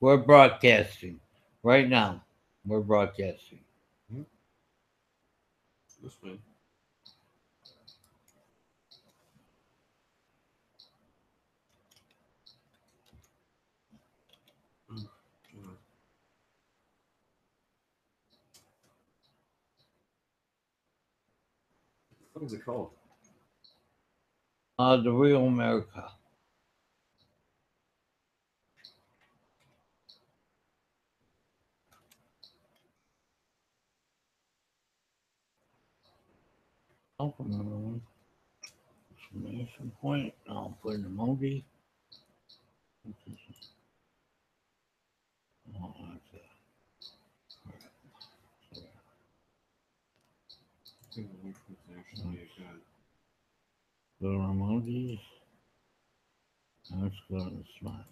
We're broadcasting right now. We're broadcasting. That's fine. What was it called? The Real America. Welcome, everyone. Exclamation point. I'll put an emoji. Oh, that's it. I think the link was actually a good. Go to emojis. Let's go to the smiles.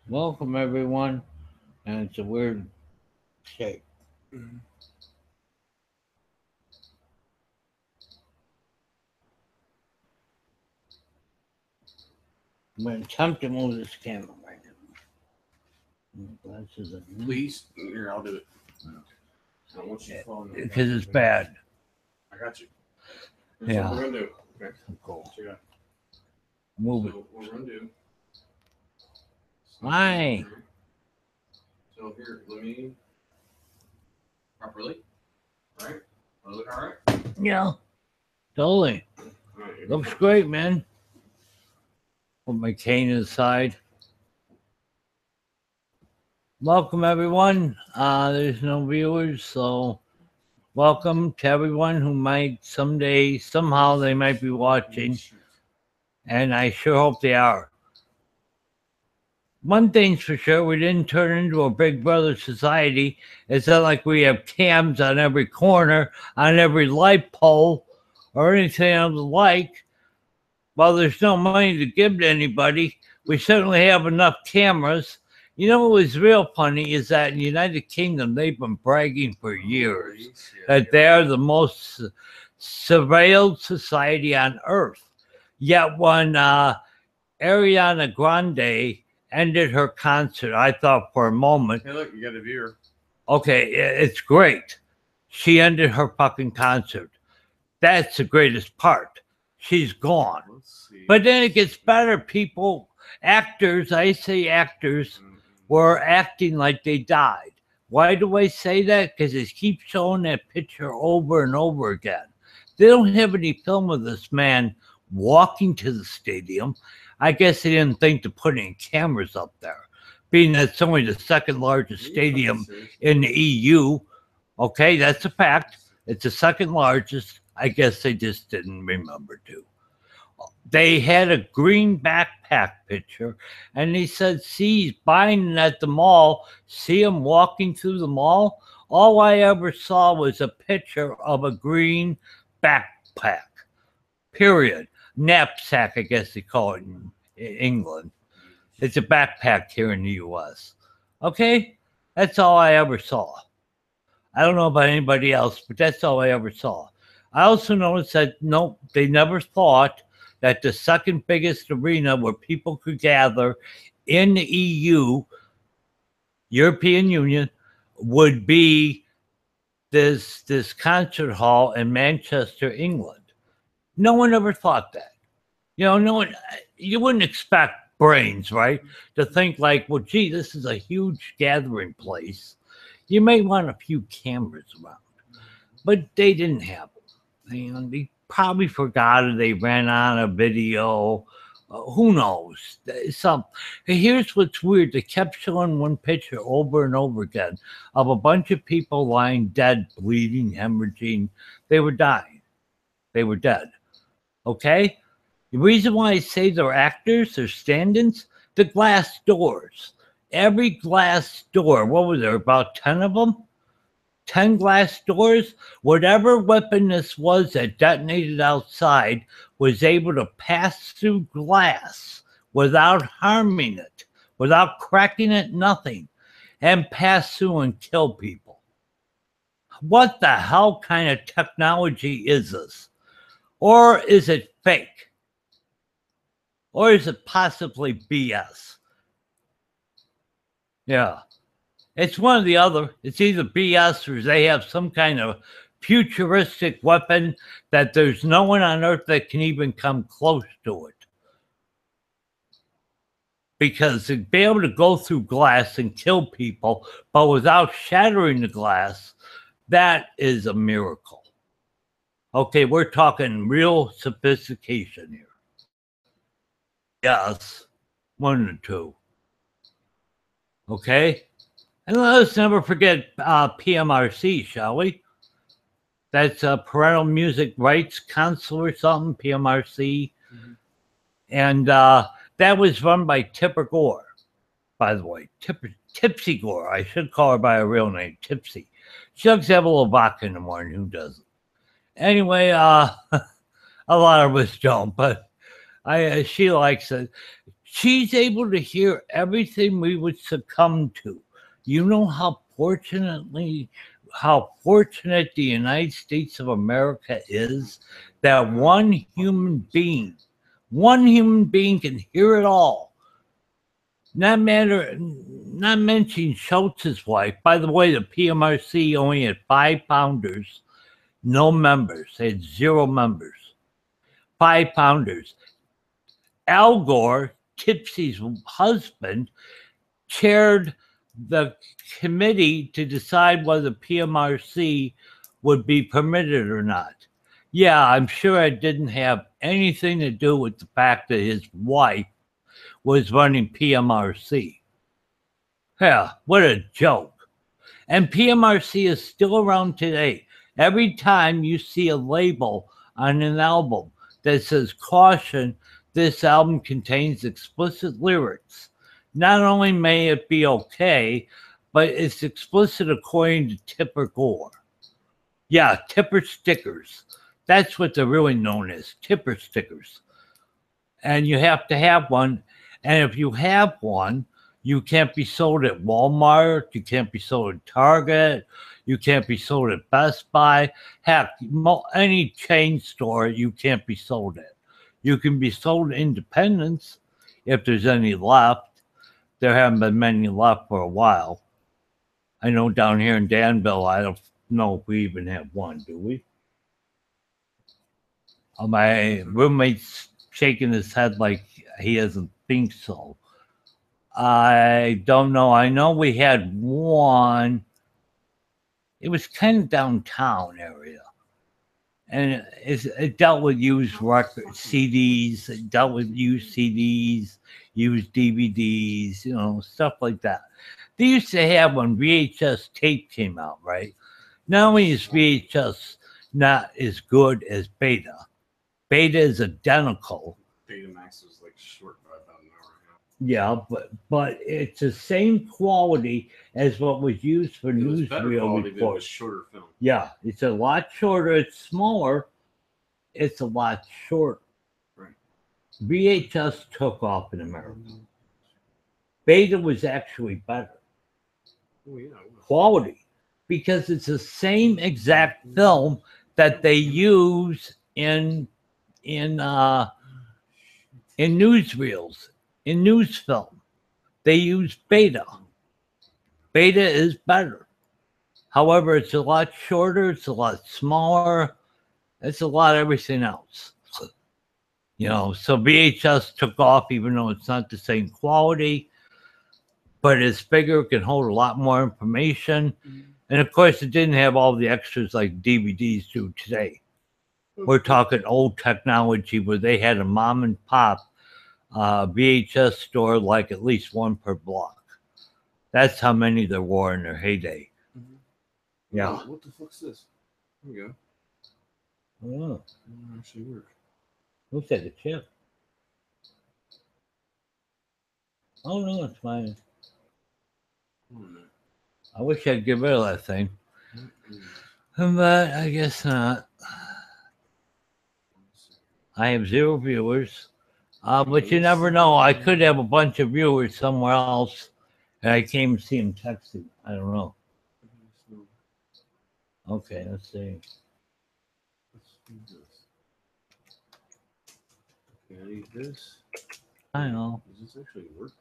Welcome, everyone. And it's a weird shape. Mm-hmm. I'm going to attempt to move this camera right now. Glasses on. Please, here, I'll do it. I don't want you to fall. Because it's bad. I got you. Here's Yeah. what we're gonna do. Okay. Cool. So, yeah. Move it. So what we're gonna do. Why? So here, let me properly. All right. Look all right. Yeah. Totally. All right, Looks great, man. Put my cane aside. Welcome, everyone. There's no viewers, so welcome to everyone who might someday, somehow, they might be watching, and I sure hope they are. One thing's for sure, we didn't turn into a Big Brother society. It's not like we have cams on every corner, on every light pole, or anything of the like. While there's no money to give to anybody, we certainly have enough cameras. You know what was real funny is that in the United Kingdom, they've been bragging for years that they are the most surveilled society on earth. Yet when Ariana Grande ended her concert, I thought for a moment, Hey, look, you got a viewer. okay, it's great. She ended her fucking concert. That's the greatest part. She's gone. Let's see. But then it gets better. People, actors, I say actors, were acting like they died. Why do I say that? Because they keep showing that picture over and over again. They don't have any film of this man walking to the stadium. I guess they didn't think to put any cameras up there, being that it's only the second largest stadium in the EU. Okay, that's a fact. It's the second largest. I guess they just didn't remember to. They had a green backpack picture, and he said, see, he's buying it at the mall. See him walking through the mall? All I ever saw was a picture of a green backpack, period. Knapsack, I guess they call it in England. It's a backpack here in the U.S. Okay? That's all I ever saw. I don't know about anybody else, but that's all I ever saw. I also noticed that, nope, they never thought that the second biggest arena where people could gather in the EU, European Union, would be this concert hall in Manchester, England. No one ever thought that. You know, no one, you wouldn't expect brains, right? To think like, well, gee, this is a huge gathering place. You may want a few cameras around, but they didn't have them. You know, they probably forgot or they ran on a video. Who knows? Here's what's weird. They kept showing one picture over and over again of a bunch of people lying dead, bleeding, hemorrhaging. They were dying. They were dead. Okay? The reason why I say they're actors, they're stand-ins, the glass doors. Every glass door, what was there, about 10 of them? 10 glass doors? Whatever weapon this was that detonated outside was able to pass through glass without harming it, without cracking it, nothing, and pass through and kill people. What the hell kind of technology is this? Or is it fake? Or is it possibly BS? Yeah. It's one or the other. It's either BS or they have some kind of futuristic weapon that there's no one on Earth that can even come close to it. Because to be able to go through glass and kill people, but without shattering the glass, that is a miracle. Okay, we're talking real sophistication here. Yes, one or two. Okay? And let us never forget PMRC, shall we? That's Parental Music Rights Council or something, PMRC. Mm-hmm. And that was run by Tipper Gore, by the way. Tipsy Gore. I should call her by her real name, Tipsy. She likes to have a little vodka in the morning. Who doesn't? Anyway, a lot of us don't, but she likes it. She's able to hear everything we would succumb to. You know how fortunate the United States of America is that one human being can hear it all. Not mentioning Schultz's wife. By the way, the PMRC only had 5 founders, no members. They had 0 members. 5 founders. Al Gore, Tipsy's husband, chaired the committee to decide whether PMRC would be permitted or not. Yeah, I'm sure it didn't have anything to do with the fact that his wife was running PMRC. Yeah, what a joke. And PMRC is still around today. Every time you see a label on an album that says, "Caution, this album contains explicit lyrics," not only may it be okay, but it's explicit according to Tipper Gore. Yeah, Tipper stickers. That's what they're really known as, Tipper stickers. And you have to have one. And if you have one, you can't be sold at Walmart. You can't be sold at Target. You can't be sold at Best Buy. Heck, any chain store you can't be sold at. You can be sold at independents if there's any left. There haven't been many left for a while. I know down here in Danville, I don't know if we even have one, do we? My roommate's shaking his head like he doesn't think so. I don't know. I know we had one. It was kind of downtown area. And it dealt with used record CDs. It dealt with used CDs, used DVDs, stuff like that. They used to have when VHS tape came out, right? Not only is VHS not as good as Beta. Beta is identical. Betamax was like short by about an hour and a half. Yeah, but it's the same quality as what was used for newsreel reports. It was shorter film. Yeah, it's a lot shorter. It's smaller. It's a lot shorter. Right. VHS took off in America. Beta was actually better. Oh, yeah. Quality, because it's the same exact film that they use in newsreels, in news film. They use Beta. Beta is better. However, it's a lot shorter. It's a lot smaller. It's a lot of everything else. So VHS took off, even though it's not the same quality, but it's bigger. It can hold a lot more information. And of course, it didn't have all the extras like DVDs do today. We're talking old technology where they had a mom and pop VHS store, like at least one per block. That's how many there were in their heyday. Mm-hmm. Yeah. What the fuck's this? Here we go. I don't know. It doesn't actually work. Looks like a chip. Oh no, it's mine. I wish I'd get rid of that thing. Mm-hmm. But I guess not. I have 0 viewers. But you never know. I could have a bunch of viewers somewhere else, and I can't even see them texting. I don't know. Okay, let's see. Let's do this. Okay, I need this. I know. Does this actually work?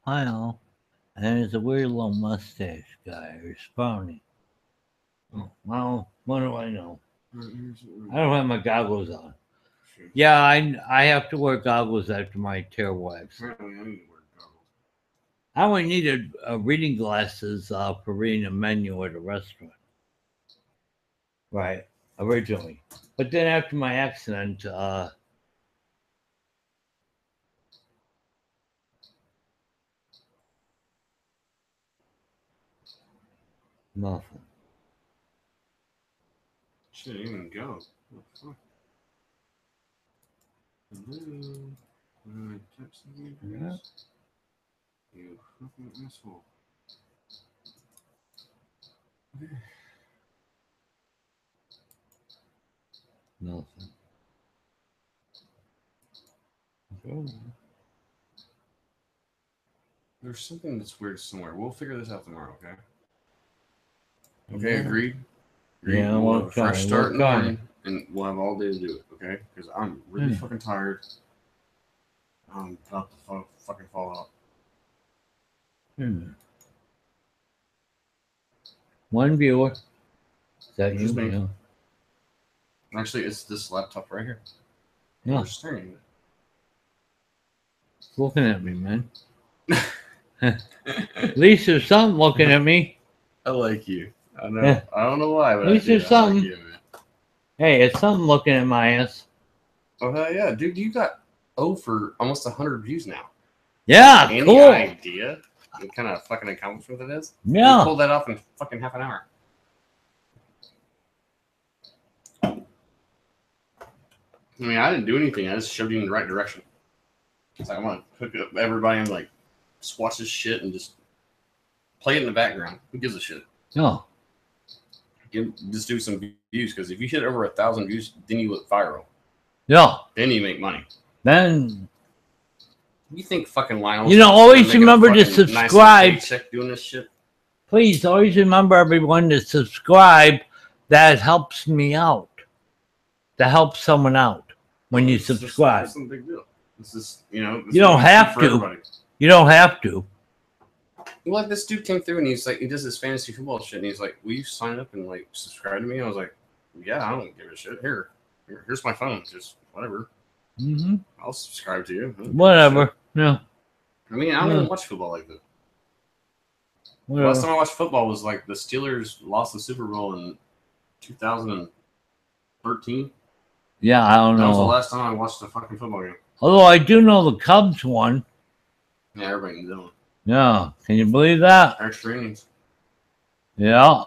I know. And there's a weird little mustache guy who's frowning. Oh, well, what do I know? I don't have my goggles on. Yeah, I have to wear goggles after my terrible accident. Apparently, I need to wear goggles. I only needed reading glasses for reading a menu at a restaurant. Right, originally. But then after my accident, nothing. Shit, didn't even go. What the fuck? Hello. Type something, Yeah. You fucking asshole. Nothing. There's something that's weird somewhere. We'll figure this out tomorrow, okay? Okay, Yeah. agreed? Yeah, we'll we'll have a fresh try, start in the we'll try. morning, and we'll have all day to do it, okay? Because I'm really Hmm. fucking tired. I'm about to fucking fall out. One viewer. Is that you? Just me. Yeah. Actually, it's this laptop right here. Yeah. We're staring It's looking at me, man. at At least there's something looking at me. I like you. I know. Yeah. I don't know why, but At least I do. there's I like something. you, man. Hey, it's something looking at my ass. Oh, hell yeah. Dude, you got for almost 100 views now. Yeah, Any cool. idea what kind of fucking accomplishment it is? Yeah. We pulled that off in fucking half an hour. I mean, I didn't do anything. I just shoved you in the right direction. It's like, I want to hook up everybody and, like, just watch this shit and just play it in the background. Who gives a shit? No. Just do some views, because if you hit over 1,000 views, then you look viral. Yeah. Then you make money. Then You think fucking Lionel's you know, always making a remember to fucking nice subscribe. paycheck doing this shit? Please always remember everyone to subscribe. That helps me out. That helps someone out when you It's just- subscribe. It's no big deal. This is, you know. You don't have for to. everybody. You don't have to. Well, like, this dude came through and he's like, he does this fantasy football shit, and he's like, "Will you sign up and like subscribe to me?" I was like, "Yeah, I don't give a shit. Here's my phone. Just whatever. Mm-hmm. I'll subscribe to you. I don't give a Whatever. shit." Yeah. I mean, I don't even watch football like that. Whatever. Last time I watched football was like the Steelers lost the Super Bowl in 2013. Yeah, I don't That was the know. last time I watched a fucking football game. Although I do know the Cubs won. Yeah, everybody can do it. Yeah. Can you believe that? Extra innings. Yeah.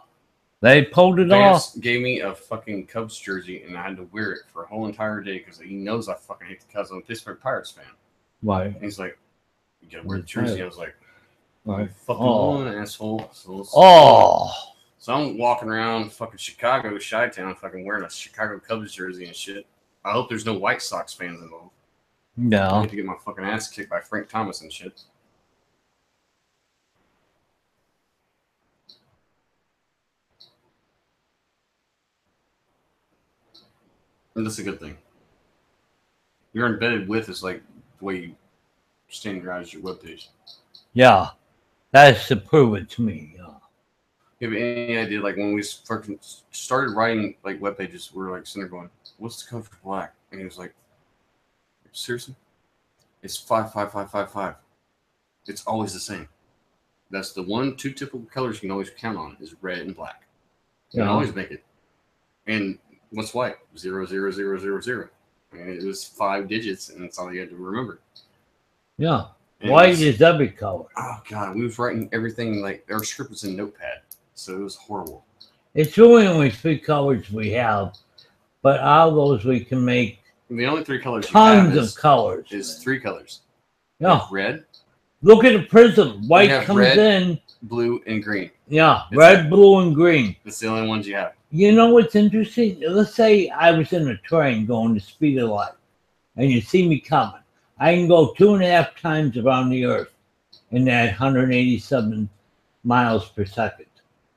They pulled it off. Vance gave me a fucking Cubs jersey, and I had to wear it for a whole entire day because he knows I fucking hate the Cubs. I'm a Pittsburgh Pirates fan. Right. And he's like, "You gotta wear the jersey." I was like, Right. "Fucking Oh. one, asshole." So I'm walking around fucking Chicago, Chi-Town, fucking wearing a Chicago Cubs jersey and shit. I hope there's no White Sox fans involved. I No. get to get my fucking ass kicked by Frank Thomas and shit. And that's a good thing. You're embedded with is like the way you standardize your webpage. Yeah. That's to prove it to me. Yeah. You have any idea, like, when we fucking started writing like web pages, we were like sitting there going, "What's the code for black?" And he was like, "Seriously? It's 55555. It's always the same. That's the two typical colors you can always count on is red and black. You can Yeah. always make it. And what's white? 00000. I mean, it was 5 digits, and that's all you had to remember. Yeah. And White it was- is every color. Oh god, we was writing everything like our script was in Notepad, so it was horrible. It's really only 3 colors we have, but out of those we can make The only 3 colors you have tons of colors. is 3 colors. You Yeah. have red, Look at the prism. White have comes red. in. blue, and green. Yeah. That's Red, blue, and green. That's the only ones you have. You know what's interesting? Let's say I was in a train going the speed of light, and you see me coming. I can go 2.5 times around the Earth in that 187 miles per second.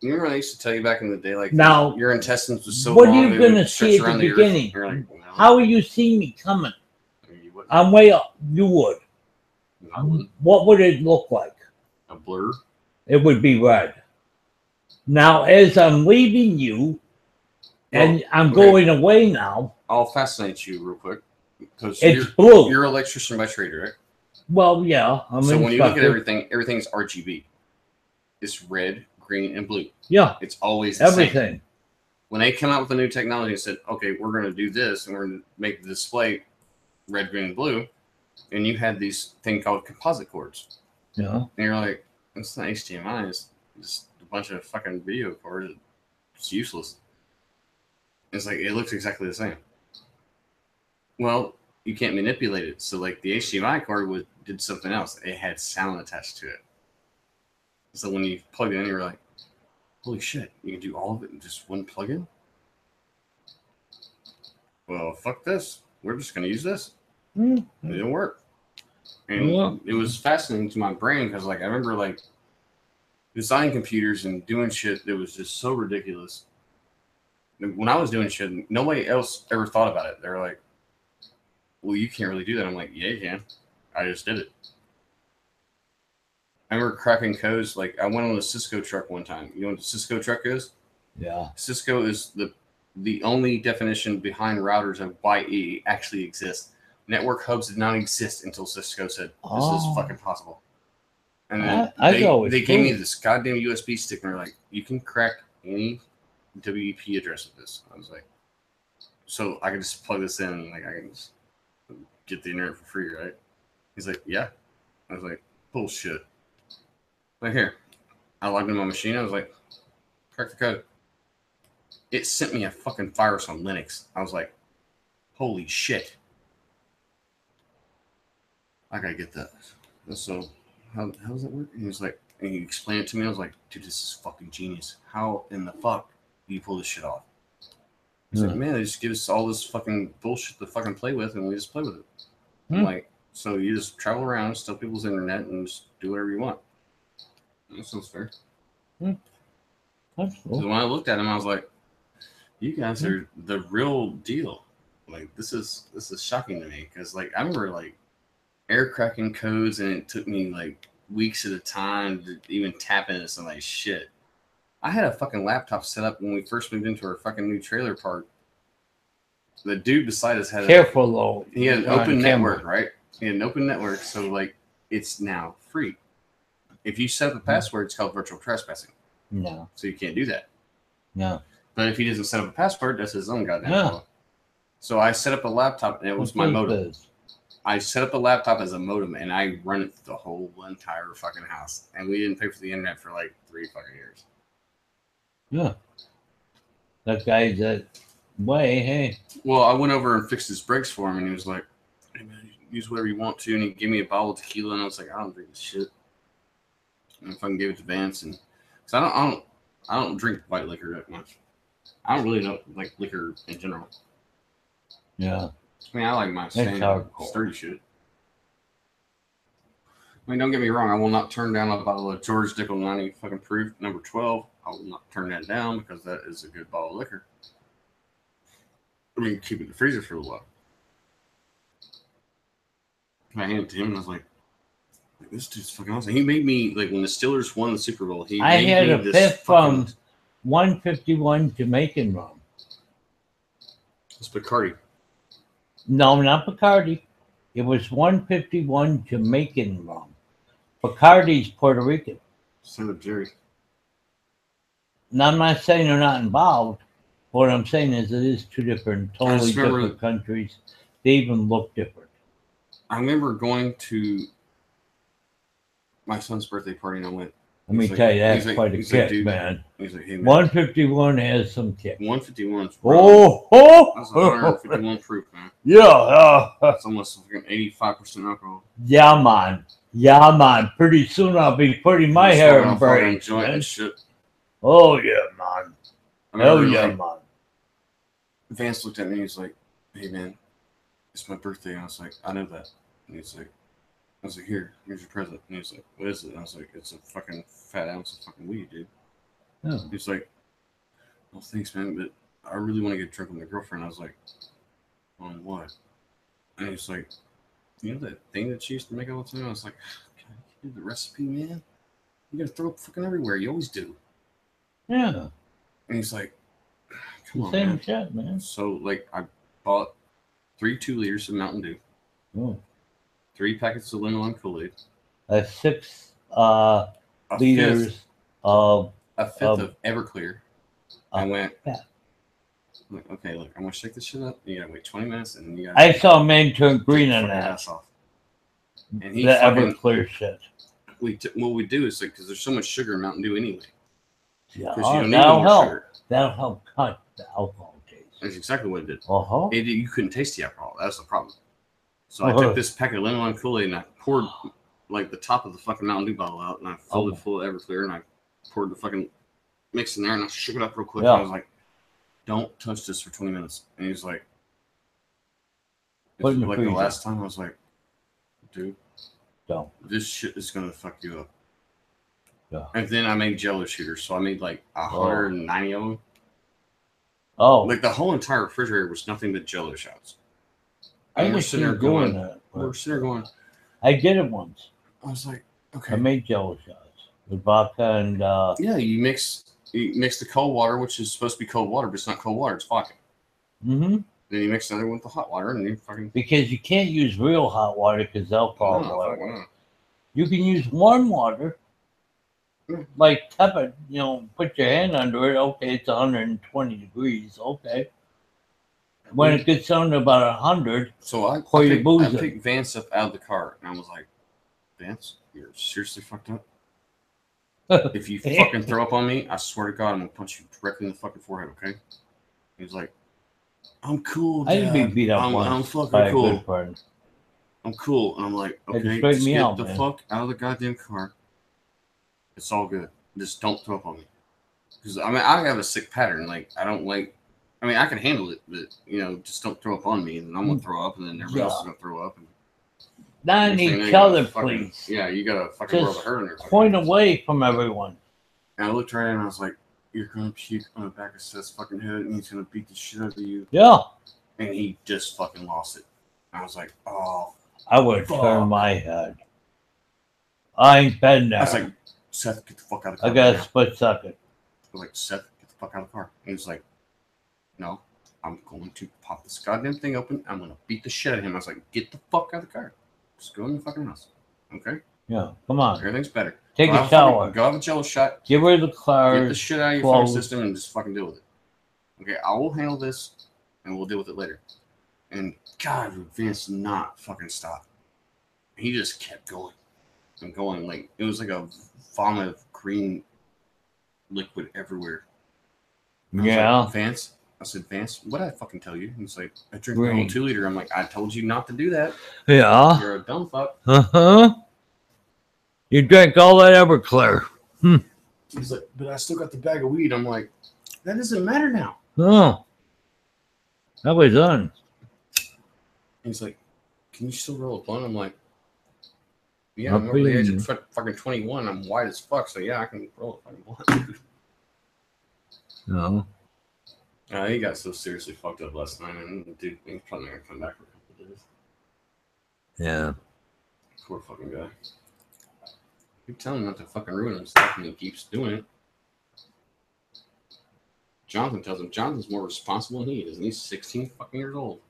You remember when I used to tell you back in the day, like Now, your intestines was so what are long you they going to would see stretch at around the the earth? beginning? You're like, no, How will you see me coming? you wouldn't. I'm way up. You would. I wouldn't. What would it look like? A blur. It would be red. Now, as I'm leaving you, and I'm going away now, I'll fascinate you real quick because it's blue. You're an electrician by trade, right? Well, yeah. So when you look at everything, everything's RGB. It's red, green, and blue. Yeah. It's always the everything. Same. When they come out with a new technology and said, okay, we're going to do this and we're going to make the display red, green, and blue, and you had these thing called composite cords. Yeah. And you're like, it's not HDMI. It's just a bunch of fucking video cords. It's useless. It's like, it looks exactly the same. Well, you can't manipulate it. So, like, the HDMI cord did something else. It had sound attached to it. So when you plug it in, you're like, holy shit, you can do all of it in just one plug-in? Well, fuck this. We're just going to use this. It didn't work. And it was fascinating to my brain because, like, I remember, like, designing computers and doing shit that was just so ridiculous. When I was doing shit, nobody else ever thought about it. They were like, well, you can't really do that. I'm like, yeah, you can. I just did it. I remember cracking codes. Like, I went on a Cisco truck one time. You know what a Cisco truck is? Yeah. Cisco is the only definition behind routers of why it actually exists. Network hubs did not exist until Cisco said, this is fucking possible. And then they gave me this goddamn USB stick, and they're like, you can crack any WEP address with this. I was like, so I can just plug this in, and like I can just get the internet for free, right? He's like, yeah. I was like, bullshit. Like, here. I logged in my machine. I was like, crack the code. It sent me a fucking virus on Linux. I was like, holy shit. I gotta get that. So, how does that work? And he was like, and he explained it to me. I was like, dude, this is fucking genius. How in the fuck do you pull this shit off? He's like, man, they just give us all this fucking bullshit to fucking play with, and we just play with it. I'm like, so you just travel around, steal people's internet, and just do whatever you want. That sounds fair. That's cool. So when I looked at him, I was like, you guys are the real deal. Like, this is shocking to me because, like, I remember like air cracking codes, and it took me like weeks at a time to even tap into somebody's shit. I had a fucking laptop set up when we first moved into our fucking new trailer park. The dude beside us had though. He had an open network, right? He had an open network, so like it's now free. If you set up a password, it's called virtual trespassing. No. So you can't do that. No. But if he doesn't set up a password, that's his own goddamn fault. So I set up a laptop, and it was my modem. I set up a laptop as a modem, and I run it the whole entire fucking house. And we didn't pay for the internet for like 3 fucking years. Yeah. That guy's that way, hey. Well, I went over and fixed his brakes for him, and he was like, hey man, use whatever you want to. And he gave me a bottle of tequila, and I was like, I don't drink this shit. And if I can give it to Vance, and because I don't drink white liquor that much. I don't really like liquor in general. Yeah. I mean, I like my sturdy shit. I mean, don't get me wrong. I will not turn down a bottle of George Dickel 90 fucking proof number 12. I will not turn that down because that is a good bottle of liquor. I mean, keep it in the freezer for a little while. I handed it to him, and I was like, this dude's fucking awesome. He made me, like, when the Steelers won the Super Bowl, I had a fifth from 151 Jamaican rum. It's Bacardi. No, not Bacardi. It was 151 Jamaican rum. Bacardi's Puerto Rican. Son of Jerry. Now, I'm not saying they're not involved. What I'm saying is it is two different, totally different countries. They even look different. I remember going to my son's birthday party, and I went. Let me tell you, that's quite a kick, man. He's like, hey, man. 151 has some kick. 151's That's 151 proof, man. Yeah. That's almost like 85% alcohol. Yeah, man. Yeah, man. Pretty soon I'll be putting my hair in braids, man. Shit. Oh, yeah, man. I Hell remember, yeah, like, man. Vance looked at me and he's like, "Hey man, it's my birthday." And I was like, "I know that." And he's like, I was like, here's your present. And he's like, "What is it?" And I was like, "It's a fucking fat ounce of fucking weed, dude." Yeah. He's like, "Well, thanks, man, but I really want to get drunk with my girlfriend." I was like, "On what?" And he's like, "You know that thing that she used to make all the time?" I was like, "Can I give you the recipe, man? You gotta throw it fucking everywhere. You always do." Yeah. And he's like, "Come The on, same man." shit, man. So, like, I bought 3 2 liters of Mountain Dew, Oh. 3 packets of lemon Kool-Aid, That's 6 a fifth, liters of of Everclear. I uh, went, yeah. like, okay, look, I'm gonna shake this shit up. You gotta wait 20 minutes, and then you gotta I saw a man turn take green your on fucking that. ass off. And he The fucking, Everclear shit. what we do is like, because there's so much sugar in Mountain Dew anyway, Yeah, because you don't need that'll no more help. sugar. That'll help cut the alcohol taste. That's exactly what it did. Uh-huh. You couldn't taste the alcohol. That's the problem. So I took this packet of lemon Kool-Aid and I poured like the top of the fucking Mountain Dew bottle out, and I filled it full of Everclear, and I poured the fucking mix in there, and I shook it up real quick. Yeah. And I was like, "Don't touch this for 20 minutes." And he was like, Put it in the like freezer. the last time, I was like, "Dude, Don't. this shit is gonna fuck you up." Yeah. And then I made Jello shooters, so I made like 190 of them. Oh. Like the whole entire refrigerator was nothing but Jello shots. I And we're just sitting there keep doing going, that. we're sitting there going. I did it once. I was like, I okay. made Jello shots with vodka and Yeah, you mix the cold water, which is supposed to be cold water, but it's not cold water, it's vodka. Mm-hmm. Then you mix another one with the hot water, and you fucking. Because you can't use real hot water because alcohol boils. No. You can use warm water, like tepid. You know, put your hand under it. Okay, it's 120 degrees. Okay. When it gets down to about 100, so I picked Vance up out of the car, and I was like, "Vance, you're seriously fucked up. If you fucking throw up on me, I swear to God, I'm gonna punch you directly in the fucking forehead." Okay? He was like, "I'm cool, Dad. I didn't be beat up I'm once fucking by cool. a good friend. I'm cool." And I'm like, Had to "Okay, straighten just me get out, the man. fuck out of the goddamn car. It's all good. Just don't throw up on me." Because I mean, I have a sick pattern. Like, I don't like. I mean, I can handle it, but just don't throw up on me, and then I'm gonna throw up, and then everybody else is gonna throw up. And Not each other, please. Yeah, you got a fucking world of hurt in there. Point away from everyone. And I looked right at him and I was like, "You're gonna puke on the back of Seth's fucking head, and he's gonna beat the shit out of you." Yeah. And he just fucking lost it. I was like, "Oh." I would have turned my head. I ain't been there. I was like, "Seth, get the fuck out of the car." I got a split second. I was like, "Seth, get the fuck out of the car." And he was like, "No, I'm going to pop this goddamn thing open. I'm gonna beat the shit out of him." I was like, "Get the fuck out of the car. Just go in the fucking house. Okay? Yeah, come on. Everything's better. Take a shower. Go have a Jello shot. Get rid of the cars. Get the shit out of your fucking system and just fucking deal with it. Okay, I will handle this and we'll deal with it later." And God, Vince not fucking stop. He just kept going and going. Like, it was like a vomit of green liquid everywhere. Yeah. Like, "Vance," I said, "Vance, what did I fucking tell you?" He's like, "I drink the whole 2 liter." I'm like, "I told you not to do that." Yeah. You're a dumb fuck. Uh-huh. You drank all that Everclear. He's like, "But I still got the bag of weed." I'm like, "That doesn't matter now." Oh. That was done. He's like, "Can you still roll a blunt?" I'm like, "Yeah, I'm over the age of fucking 21. I'm white as fuck, so yeah, I can roll a fucking blunt." No. He got so seriously fucked up last night, and dude, he's probably not gonna come back for a couple of days. Yeah. Poor fucking guy. Keep telling him not to fucking ruin himself, and he keeps doing it. Jonathan tells him Jonathan's more responsible than he is, and he's 16 fucking years old.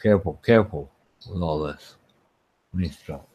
Careful with all this. Let me stop.